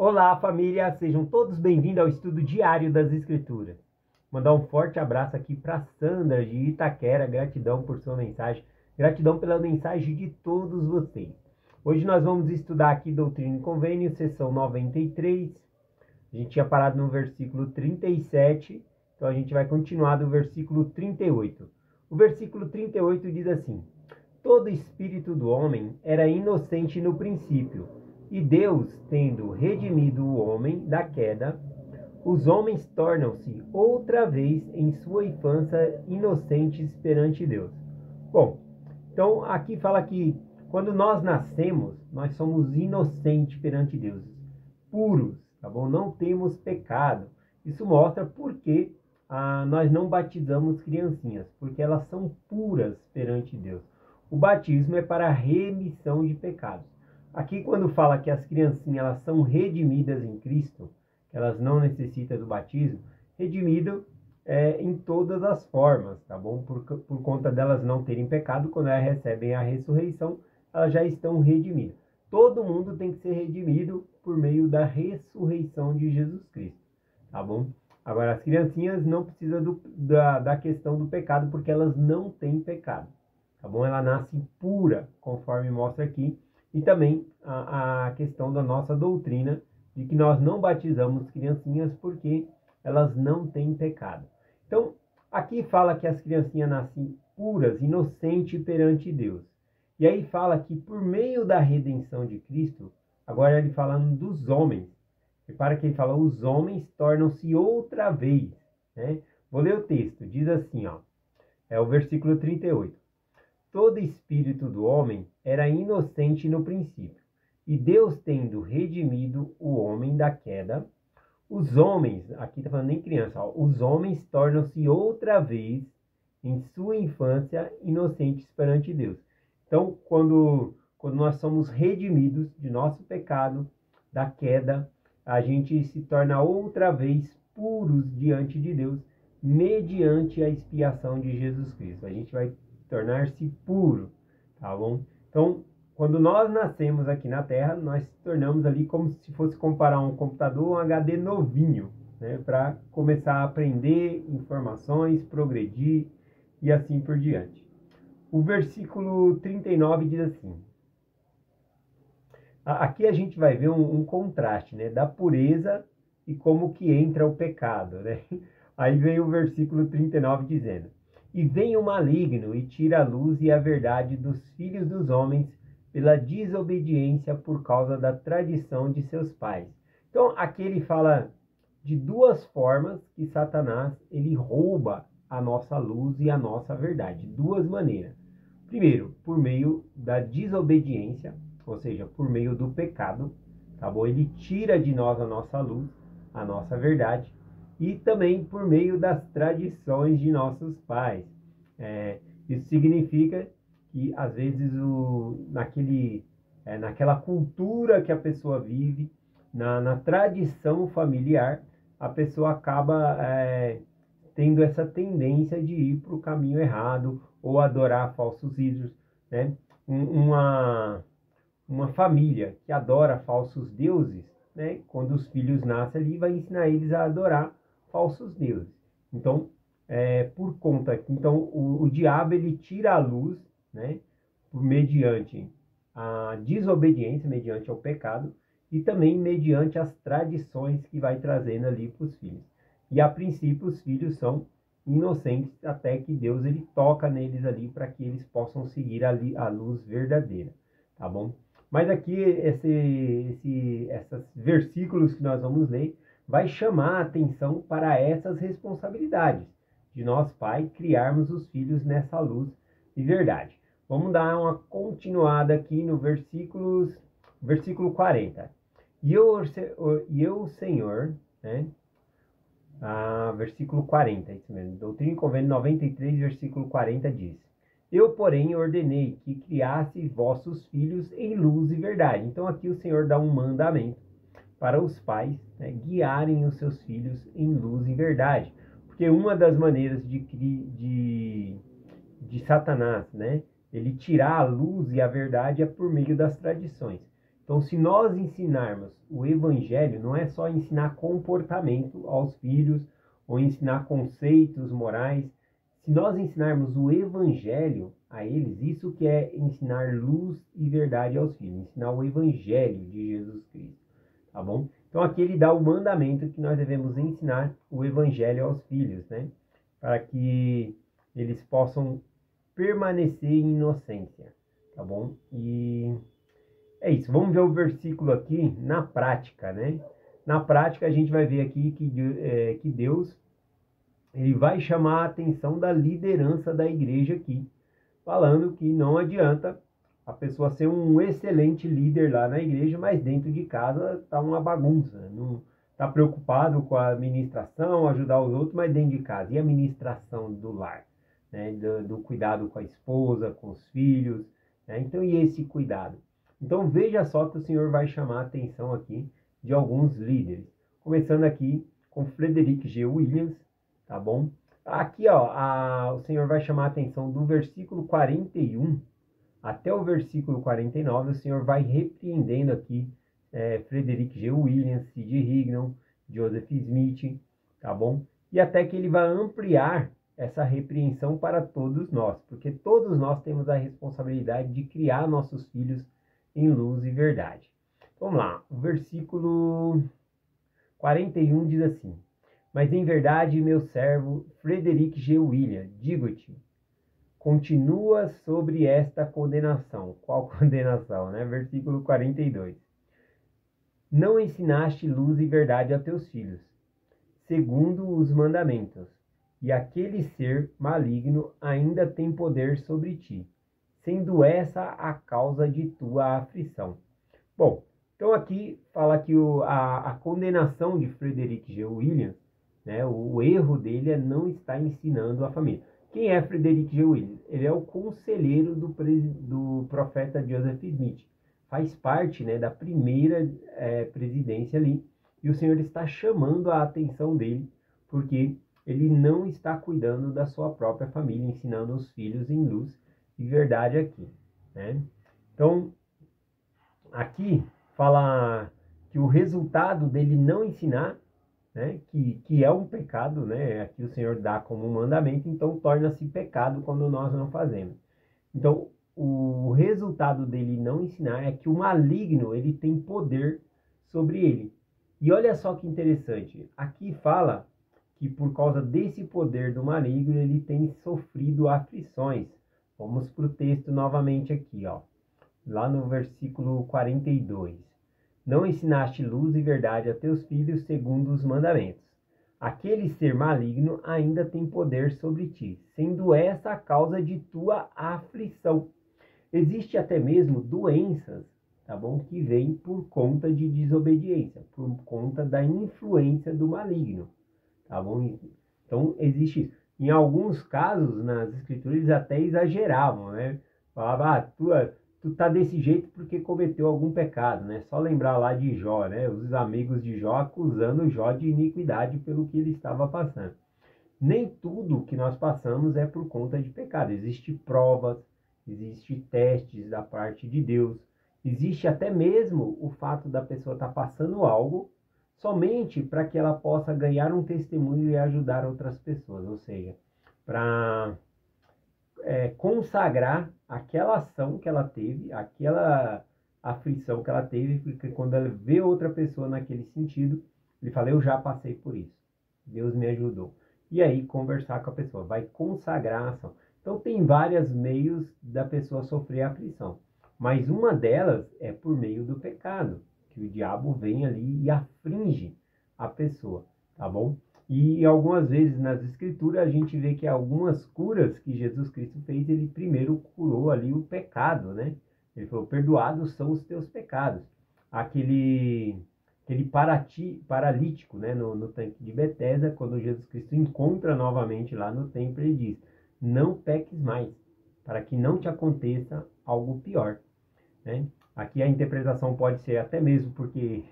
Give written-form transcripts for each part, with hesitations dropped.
Olá, família! Sejam todos bem-vindos ao estudo diário das Escrituras. Mandar um forte abraço aqui para Sandra de Itaquera. Gratidão por sua mensagem. Gratidão pela mensagem de todos vocês. Hoje nós vamos estudar aqui Doutrina e Convênio, sessão 93. A gente tinha parado no versículo 37, então a gente vai continuar do versículo 38. O versículo 38 diz assim: todo espírito do homem era inocente no princípio, e Deus, tendo redimido o homem da queda, os homens tornam-se outra vez em sua infância inocentes perante Deus. Bom, então aqui fala que quando nós nascemos, nós somos inocentes perante Deus, puros, tá bom? Não temos pecado. Isso mostra porque nós não batizamos criancinhas, porque elas são puras perante Deus. O batismo é para a remissão de pecados. Aqui quando fala que as criancinhas elas são redimidas em Cristo, que elas não necessitam do batismo, redimido em todas as formas, tá bom? Por conta delas não terem pecado, quando elas recebem a ressurreição, elas já estão redimidas. Todo mundo tem que ser redimido por meio da ressurreição de Jesus Cristo, tá bom? Agora, as criancinhas não precisam da questão do pecado, porque elas não têm pecado, tá bom? Ela nasce pura, conforme mostra aqui. E também a questão da nossa doutrina, de que nós não batizamos criancinhas porque elas não têm pecado. Então, aqui fala que as criancinhas nascem puras, inocentes perante Deus. E aí fala que por meio da redenção de Cristo, agora ele falando dos homens. Repara que ele fala, os homens tornam-se outra vez, né? Vou ler o texto, diz assim, ó, é o versículo 38. Todo espírito do homem era inocente no princípio, e Deus tendo redimido o homem da queda, os homens, aqui está falando nem criança, ó, os homens tornam-se outra vez em sua infância inocentes perante Deus. Então, quando nós somos redimidos de nosso pecado, da queda, a gente se torna outra vez puros diante de Deus, mediante a expiação de Jesus Cristo. A gente vai tornar-se puro, tá bom? Então, quando nós nascemos aqui na Terra, nós se tornamos ali como se fosse comparar um computador, um HD novinho, né? Para começar a aprender informações, progredir e assim por diante. O versículo 39 diz assim, aqui a gente vai ver um contraste, né? Da pureza e como que entra o pecado, né? Aí vem o versículo 39 dizendo, e vem o maligno e tira a luz e a verdade dos filhos dos homens pela desobediência por causa da tradição de seus pais. Então, aqui ele fala de duas formas que Satanás ele rouba a nossa luz e a nossa verdade. Duas maneiras. Primeiro, por meio da desobediência, ou seja, por meio do pecado, tá bom? Ele tira de nós a nossa luz, a nossa verdade. E também por meio das tradições de nossos pais. Isso significa que, às vezes, naquela cultura que a pessoa vive, na tradição familiar, a pessoa acaba tendo essa tendência de ir para o caminho errado ou adorar falsos ídolos, né? Uma família que adora falsos deuses, né? Quando os filhos nascem ali, vai ensinar eles a adorar falsos deuses. Então, por conta que o diabo ele tira a luz, né, mediante a desobediência, mediante o pecado, e também mediante as tradições que vai trazendo ali para os filhos. E a princípio os filhos são inocentes até que Deus ele toca neles ali para que eles possam seguir ali a luz verdadeira, tá bom? Mas aqui esses versículos que nós vamos ler vai chamar a atenção para essas responsabilidades de nós, pai, criarmos os filhos nessa luz de verdade. Vamos dar uma continuada aqui no versículo 40. E eu, Senhor, né? Versículo 40, isso mesmo. Doutrina e Convênio 93, versículo 40 diz, eu, porém, ordenei que criasse vossos filhos em luz e verdade. Então aqui o Senhor dá um mandamento para os pais, né, guiarem os seus filhos em luz e verdade. Porque uma das maneiras de Satanás, né, ele tirar a luz e a verdade é por meio das tradições. Então, se nós ensinarmos o evangelho, não é só ensinar comportamento aos filhos ou ensinar conceitos morais. Se nós ensinarmos o evangelho a eles, isso que é ensinar luz e verdade aos filhos, ensinar o evangelho de Jesus Cristo, tá bom? Então aqui ele dá o mandamento que nós devemos ensinar o evangelho aos filhos, né? Para que eles possam permanecer em inocência, tá bom? E é isso. Vamos ver o versículo aqui na prática, né? Na prática a gente vai ver aqui que Deus ele vai chamar a atenção da liderança da igreja aqui, falando que não adianta a pessoa ser um excelente líder lá na igreja, mas dentro de casa tá uma bagunça, não tá preocupado com a administração, ajudar os outros, mas dentro de casa. E a administração do lar, né? Do cuidado com a esposa, com os filhos, né? Então, e esse cuidado? Então, veja só que o Senhor vai chamar a atenção aqui de alguns líderes. Começando aqui com Frederick G. Williams, tá bom? Aqui, ó, o Senhor vai chamar a atenção do versículo 41 até o versículo 49, o Senhor vai repreendendo aqui Frederick G. Williams, C.D. Hignon, Joseph Smith, tá bom? E até que ele vai ampliar essa repreensão para todos nós, porque todos nós temos a responsabilidade de criar nossos filhos em luz e verdade. Vamos lá, o versículo 41 diz assim: Mas em verdade, meu servo Frederick G. Williams, digo-te, continua sobre esta condenação. Qual condenação, né? Versículo 42. Não ensinaste luz e verdade a teus filhos, segundo os mandamentos, e aquele ser maligno ainda tem poder sobre ti, sendo essa a causa de tua aflição. Bom, então aqui fala que a condenação de Frederick G. Williams, né, o erro dele é não estar ensinando a família. Quem é Frederick G. Williams? Ele é o conselheiro do profeta Joseph Smith. Faz parte, né, da primeira presidência ali. E o Senhor está chamando a atenção dele, porque ele não está cuidando da sua própria família, ensinando os filhos em luz e verdade aqui, né? Então, aqui fala que o resultado dele não ensinar, né, que é um pecado, né, aqui o Senhor dá como um mandamento, então torna-se pecado quando nós não fazemos. Então, o resultado dele não ensinar é que o maligno, ele tem poder sobre ele. E olha só que interessante, aqui fala que por causa desse poder do maligno, ele tem sofrido aflições. Vamos para o texto novamente aqui, ó, lá no versículo 42. Não ensinaste luz e verdade a teus filhos segundo os mandamentos. Aquele ser maligno ainda tem poder sobre ti, sendo essa a causa de tua aflição. Existe até mesmo doenças, tá bom, que vêm por conta de desobediência, por conta da influência do maligno, tá bom? Então existe isso. Em alguns casos, nas escrituras, eles até exageravam, né? Falavam, tu tá desse jeito porque cometeu algum pecado, né? Só lembrar lá de Jó, né? Os amigos de Jó acusando Jó de iniquidade pelo que ele estava passando. Nem tudo que nós passamos é por conta de pecado. Existem provas, existem testes da parte de Deus. Existe até mesmo o fato da pessoa estar passando algo somente para que ela possa ganhar um testemunho e ajudar outras pessoas. Ou seja, para consagrar aquela ação que ela teve, aquela aflição que ela teve, porque quando ela vê outra pessoa naquele sentido, ele fala, eu já passei por isso, Deus me ajudou. E aí conversar com a pessoa, vai consagrar a ação. Então tem vários meios da pessoa sofrer a aflição, mas uma delas é por meio do pecado, que o diabo vem ali e aflige a pessoa, tá bom? E algumas vezes nas escrituras a gente vê que algumas curas que Jesus Cristo fez, ele primeiro curou ali o pecado, né? Ele falou, perdoados são os teus pecados. Aquele paralítico, né, no tanque de Betesda, quando Jesus Cristo encontra novamente lá no templo, ele diz, não peques mais, para que não te aconteça algo pior, né? Aqui a interpretação pode ser até mesmo porque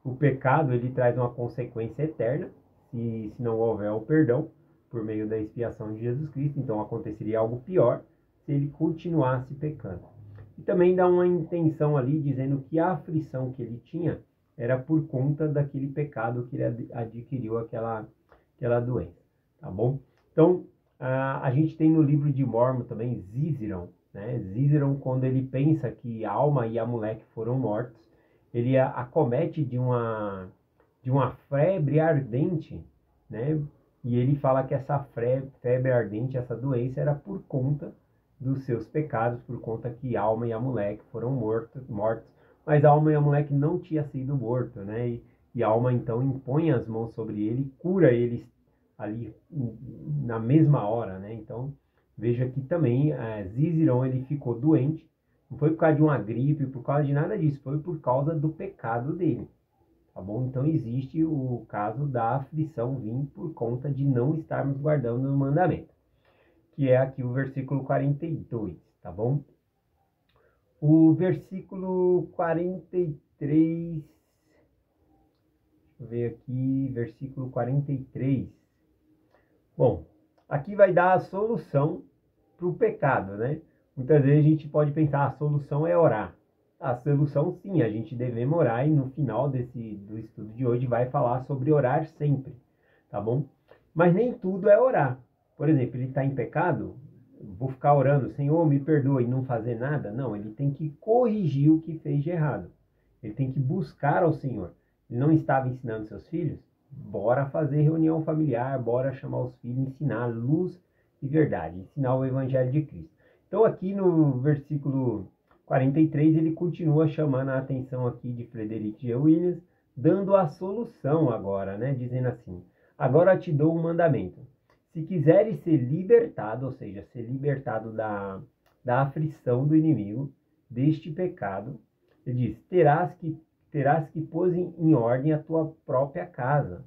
o pecado ele traz uma consequência eterna, se não houver o perdão por meio da expiação de Jesus Cristo, então aconteceria algo pior se ele continuasse pecando. E também dá uma intenção ali dizendo que a aflição que ele tinha era por conta daquele pecado que ele adquiriu aquela doença, tá bom? Então, a gente tem no livro de Mórmon também Zizeron, né? Zizeron, quando ele pensa que a Alma e Amaleque foram mortos, ele acomete de uma febre ardente, né? E ele fala que essa febre ardente, essa doença, era por conta dos seus pecados, por conta que Alma e Amaleque foram mortos, mas Alma e Amaleque não tinha sido morto, né? E Alma então impõe as mãos sobre ele e cura ele ali na mesma hora, né? Então veja que também Zizeron ele ficou doente, não foi por causa de uma gripe, por causa de nada disso, foi por causa do pecado dele, tá bom? Então existe o caso da aflição vir por conta de não estarmos guardando o mandamento, que é aqui o versículo 42, tá bom? O versículo 43, deixa eu ver aqui, versículo 43. Bom, aqui vai dar a solução para o pecado, né? Muitas vezes a gente pode pensar, a solução é orar. A solução, sim, a gente devemos orar, e no final do estudo de hoje vai falar sobre orar sempre, tá bom? Mas nem tudo é orar. Por exemplo, ele está em pecado, vou ficar orando, Senhor, me perdoa, e não fazer nada? Não, ele tem que corrigir o que fez de errado. Ele tem que buscar ao Senhor. Ele não estava ensinando seus filhos? Bora fazer reunião familiar, bora chamar os filhos, ensinar luz e verdade, ensinar o Evangelho de Cristo. Então aqui no versículo 43 ele continua chamando a atenção aqui de Frederick G. Williams, dando a solução agora, né? Dizendo assim, agora te dou um mandamento. Se quiseres ser libertado, ou seja, ser libertado da aflição do inimigo, deste pecado, ele diz, terás que pôr em ordem a tua própria casa.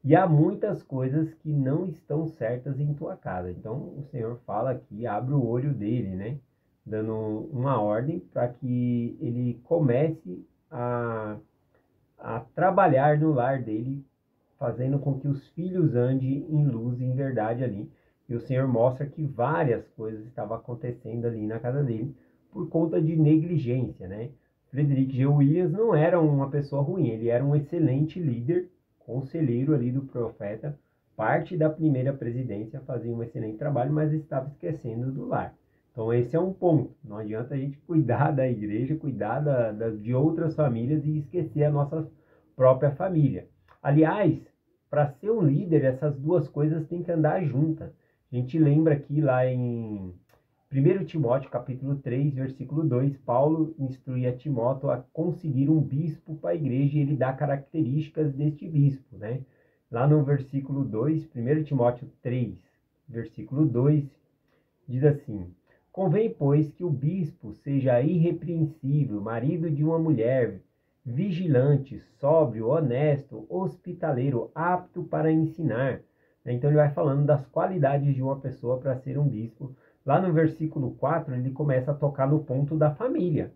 E há muitas coisas que não estão certas em tua casa. Então o Senhor fala aqui, abre o olho dele, né? Dando uma ordem para que ele comece a trabalhar no lar dele, fazendo com que os filhos andem em luz e em verdade ali. E o Senhor mostra que várias coisas estavam acontecendo ali na casa dele por conta de negligência, né? Frederick G. Williams não era uma pessoa ruim, ele era um excelente líder, conselheiro ali do profeta, parte da primeira presidência, fazia um excelente trabalho, mas estava esquecendo do lar. Então esse é um ponto, não adianta a gente cuidar da igreja, cuidar de outras famílias e esquecer a nossa própria família. Aliás, para ser um líder, essas duas coisas têm que andar juntas. A gente lembra aqui lá em 1 Timóteo, capítulo 3, versículo 2, Paulo instrui a Timóteo a conseguir um bispo para a igreja e ele dá características deste bispo, né? Lá no versículo 2, 1 Timóteo 3, versículo 2, diz assim, convém, pois, que o bispo seja irrepreensível, marido de uma mulher, vigilante, sóbrio, honesto, hospitaleiro, apto para ensinar. Então ele vai falando das qualidades de uma pessoa para ser um bispo. Lá no versículo 4, ele começa a tocar no ponto da família,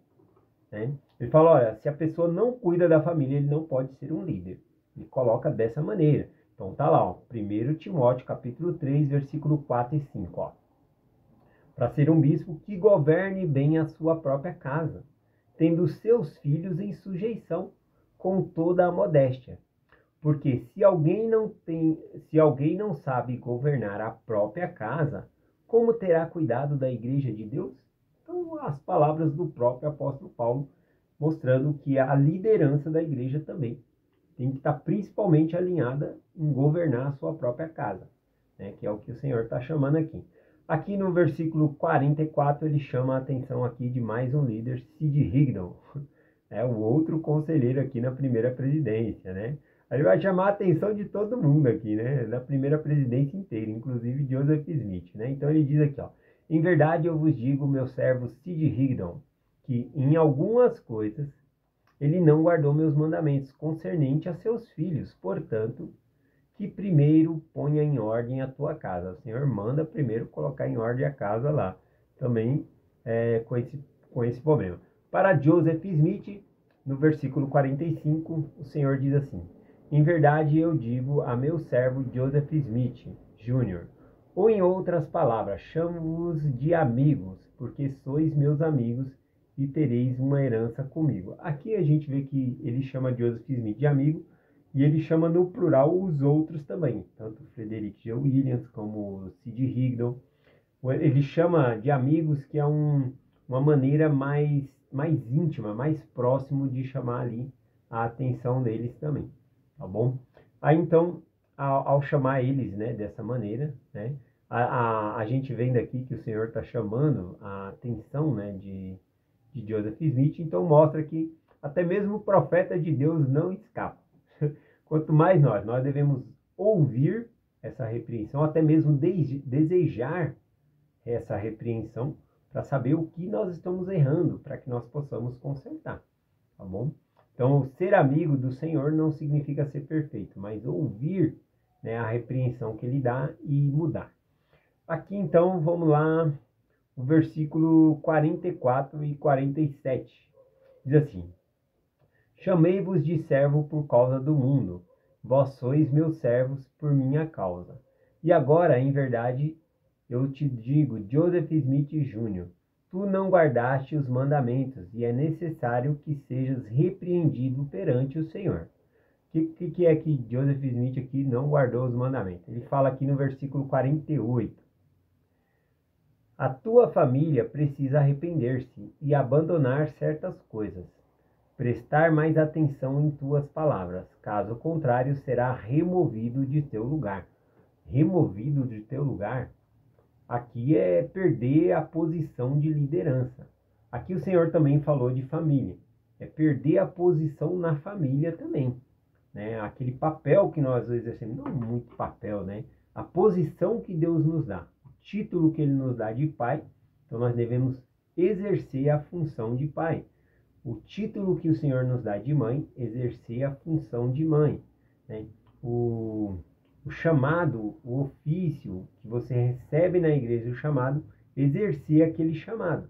né? Ele fala, olha, se a pessoa não cuida da família, ele não pode ser um líder. Ele coloca dessa maneira. Então tá lá, ó, 1 Timóteo, capítulo 3, versículo 4 e 5, ó. Para ser um bispo que governe bem a sua própria casa, tendo seus filhos em sujeição com toda a modéstia. Porque se alguém não sabe governar a própria casa, como terá cuidado da igreja de Deus? Então, as palavras do próprio apóstolo Paulo, mostrando que a liderança da igreja também tem que estar principalmente alinhada em governar a sua própria casa, né? Que é o que o Senhor está chamando aqui. Aqui no versículo 44, ele chama a atenção aqui de mais um líder, Sid Higdon, o outro conselheiro aqui na primeira presidência, né? Ele vai chamar a atenção de todo mundo aqui, né? Da primeira presidência inteira, inclusive Joseph Smith, né? Então ele diz aqui, ó, em verdade eu vos digo, meu servo Sid Higdon, que em algumas coisas ele não guardou meus mandamentos concernente a seus filhos, portanto, que primeiro ponha em ordem a tua casa. O Senhor manda primeiro colocar em ordem a casa lá, também com esse problema. Para Joseph Smith, no versículo 45, o Senhor diz assim, em verdade eu digo a meu servo Joseph Smith, Jr., ou em outras palavras, chamo-os de amigos, porque sois meus amigos e tereis uma herança comigo. Aqui a gente vê que ele chama Joseph Smith de amigo, e ele chama no plural os outros também, tanto Frederick G. Williams como Sid Higdon. Ele chama de amigos, que é uma maneira mais íntima, mais próximo de chamar ali a atenção deles também, tá bom? Aí então, ao chamar eles, né, dessa maneira, né, a gente vendo aqui que o Senhor está chamando a atenção, né, de Joseph Smith, então mostra que até mesmo o profeta de Deus não escapa. Quanto mais nós devemos ouvir essa repreensão, até mesmo desejar essa repreensão, para saber o que nós estamos errando, para que nós possamos consertar, tá bom? Então, ser amigo do Senhor não significa ser perfeito, mas ouvir, né, a repreensão que ele dá e mudar. Aqui então, vamos lá, o versículo 44 e 47, diz assim: chamei-vos de servo por causa do mundo, vós sois meus servos por minha causa. E agora, em verdade, eu te digo, Joseph Smith Jr., tu não guardaste os mandamentos, e é necessário que sejas repreendido perante o Senhor. O que é que Joseph Smith aqui não guardou os mandamentos? Ele fala aqui no versículo 48. A tua família precisa arrepender-se e abandonar certas coisas. Prestar mais atenção em tuas palavras, caso contrário será removido de teu lugar. Removido de teu lugar? Aqui é perder a posição de liderança. Aqui o Senhor também falou de família. É perder a posição na família também, né? Aquele papel que nós exercemos, não muito papel, né? A posição que Deus nos dá, o título que Ele nos dá de pai, então nós devemos exercer a função de pai. O título que o Senhor nos dá de mãe, exercer a função de mãe, né? O chamado, o ofício que você recebe na igreja, o chamado, exercer aquele chamado,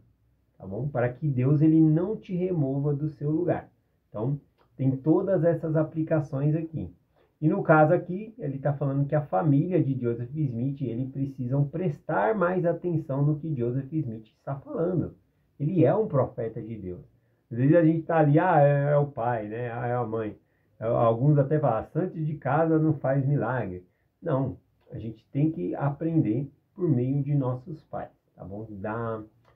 tá bom? Para que Deus ele não te remova do seu lugar. Então, tem todas essas aplicações aqui. E no caso aqui, ele está falando que a família de Joseph Smith, eles precisam prestar mais atenção no que Joseph Smith está falando. Ele é um profeta de Deus. Às vezes a gente está ali, é o pai, né? É a mãe. Alguns até falam, santo de casa não faz milagre. Não, a gente tem que aprender por meio de nossos pais, tá bom?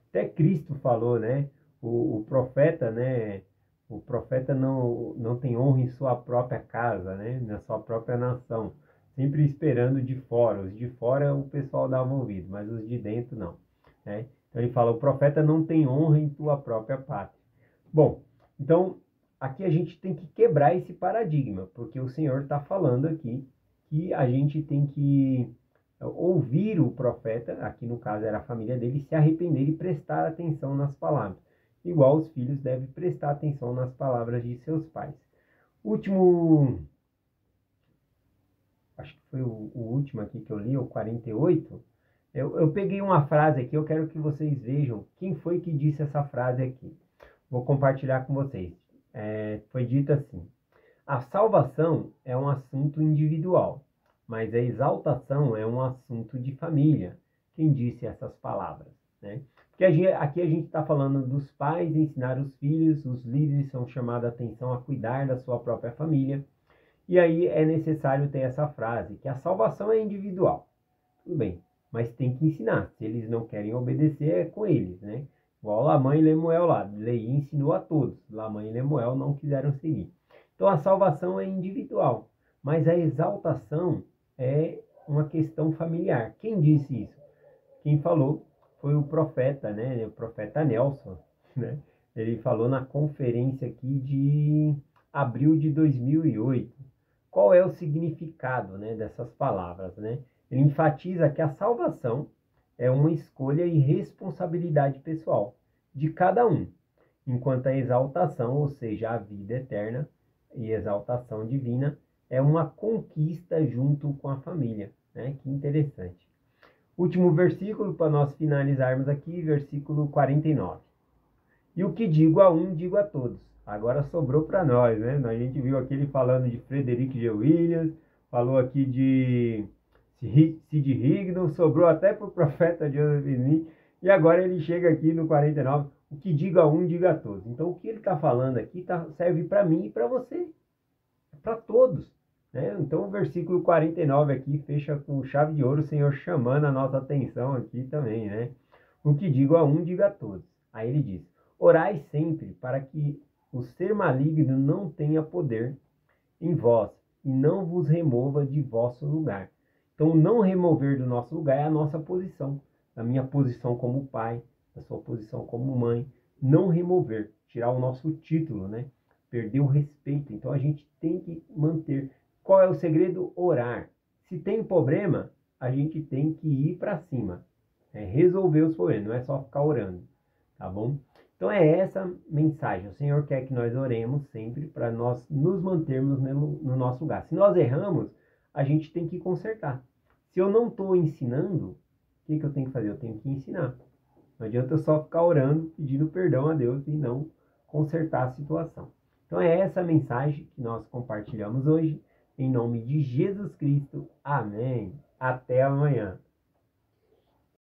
Até Cristo falou, né? O profeta, né? O profeta não tem honra em sua própria casa, né? Na sua própria nação. Sempre esperando de fora. Os de fora o pessoal dava ouvido, mas os de dentro não, né? Então ele fala, o profeta não tem honra em tua própria pátria. Bom, então aqui a gente tem que quebrar esse paradigma, porque o Senhor está falando aqui que a gente tem que ouvir o profeta, aqui no caso era a família dele, se arrepender e prestar atenção nas palavras. Igual os filhos devem prestar atenção nas palavras de seus pais. Último, acho que foi o último aqui que eu li, o 48. Eu peguei uma frase aqui, eu quero que vocês vejam quem foi que disse essa frase aqui. Vou compartilhar com vocês. Foi dito assim: a salvação é um assunto individual, mas a exaltação é um assunto de família. Quem disse essas palavras, né? Porque aqui a gente está falando dos pais ensinar os filhos, os líderes são chamados a atenção a cuidar da sua própria família. E aí é necessário ter essa frase, que a salvação é individual. Tudo bem, mas tem que ensinar. Se eles não querem obedecer, é com eles, né? Igual Lamã e Lemuel lá, Leí ensinou a todos. Lamã e Lemuel não quiseram seguir. Então a salvação é individual, mas a exaltação é uma questão familiar. Quem disse isso? Quem falou foi o profeta, né? O profeta Nelson, né? Ele falou na conferência aqui de abril de 2008. Qual é o significado, né, dessas palavras, né? Ele enfatiza que a salvação é uma escolha e responsabilidade pessoal de cada um, enquanto a exaltação, ou seja, a vida eterna e exaltação divina, é uma conquista junto com a família, né? Que interessante. Último versículo para nós finalizarmos aqui, versículo 49. E o que digo a um, digo a todos. Agora sobrou para nós, né? A gente viu aqui ele falando de Frederick G. Williams, falou aqui de Sid Higdon, sobrou até para o profeta Joseph Smith. E agora ele chega aqui no 49, o que diga a um, diga a todos. Então o que ele está falando aqui serve para mim e para você, para todos. Né? Então o versículo 49 aqui fecha com chave de ouro, o Senhor chamando a nossa atenção aqui também. Né? O que digo a um, diga a todos. Aí ele diz, orai sempre para que o ser maligno não tenha poder em vós e não vos remova de vosso lugar. Então, não remover do nosso lugar é a nossa posição, a minha posição como pai, a sua posição como mãe. Não remover, tirar o nosso título, né? Perder o respeito. Então, a gente tem que manter. Qual é o segredo? Orar. Se tem problema, a gente tem que ir para cima. É resolver os problemas, não é só ficar orando, tá bom? Então é essa mensagem. O Senhor quer que nós oremos sempre para nós nos mantermos no nosso lugar. Se nós erramos, a gente tem que consertar. Se eu não estou ensinando, o que eu tenho que fazer? Eu tenho que ensinar. Não adianta eu só ficar orando, pedindo perdão a Deus e não consertar a situação. Então é essa mensagem que nós compartilhamos hoje. Em nome de Jesus Cristo. Amém. Até amanhã.